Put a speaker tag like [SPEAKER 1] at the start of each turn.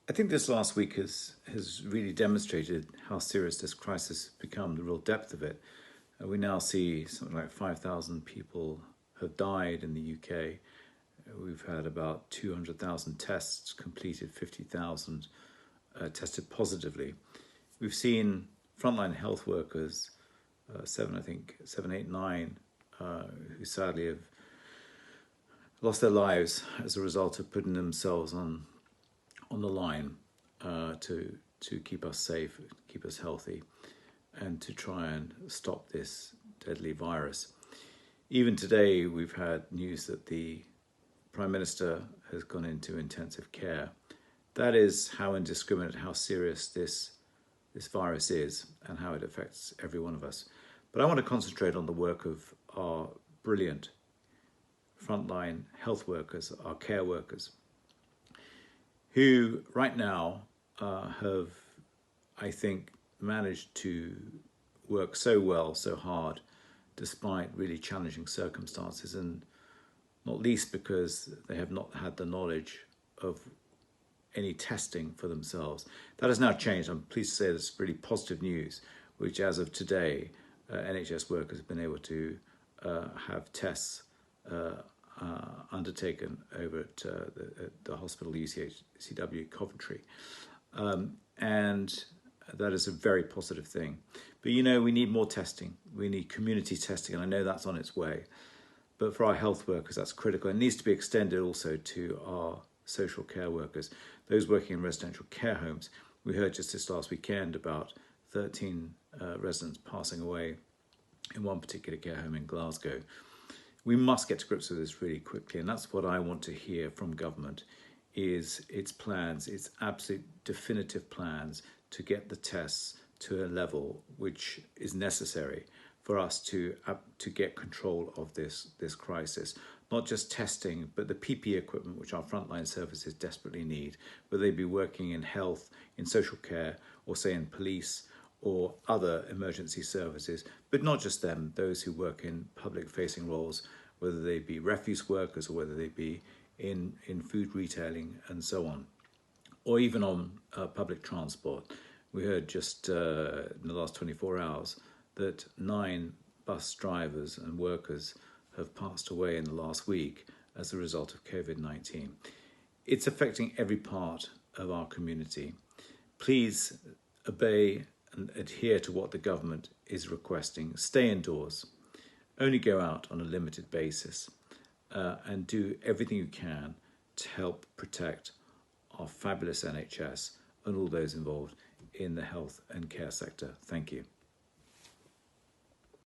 [SPEAKER 1] I think this last week has really demonstrated how serious this crisis has become, the real depth of it. We now see something like 5,000 people have died in the UK. We've had about 200,000 tests completed, 50,000 tested positively. We've seen frontline health workers, seven, eight, nine, who sadly have lost their lives as a result of putting themselves on the line to keep us safe, keep us healthy, and to try and stop this deadly virus. Even today, we've had news that the Prime Minister has gone into intensive care. That is how indiscriminate, how serious this virus is and how it affects every one of us. But I want to concentrate on the work of our brilliant frontline health workers, our care workers, who right now have, I think, managed to work so well, so hard, despite really challenging circumstances, and not least because they have not had the knowledge of any testing for themselves. That has now changed. I'm pleased to say there's really positive news, which as of today, NHS workers have been able to have tests undertaken over at the hospital UCW Coventry. And that is a very positive thing. But we need more testing. We need community testing, and I know that's on its way. But for our health workers, that's critical. It needs to be extended also to our social care workers, those working in residential care homes. We heard just this last weekend about 13 residents passing away in one particular care home in Glasgow. We must get to grips with this really quickly, and that's what I want to hear from government, is its plans, its absolute definitive plans to get the tests to a level which is necessary for us to get control of this crisis. Not just testing, but the PPE equipment which our frontline services desperately need, whether they be working in health, in social care, or say in police or other emergency services, but not just them, those who work in public-facing roles, whether they be refuse workers or whether they be in food retailing and so on, or even on public transport. We heard just in the last 24 hours that 9 bus drivers and workers have passed away in the last week as a result of Covid-19. It's affecting every part of our community. Please obey and adhere to what the government is requesting. Stay indoors. Only go out on a limited basis, and do everything you can to help protect our fabulous NHS and all those involved in the health and care sector. Thank you.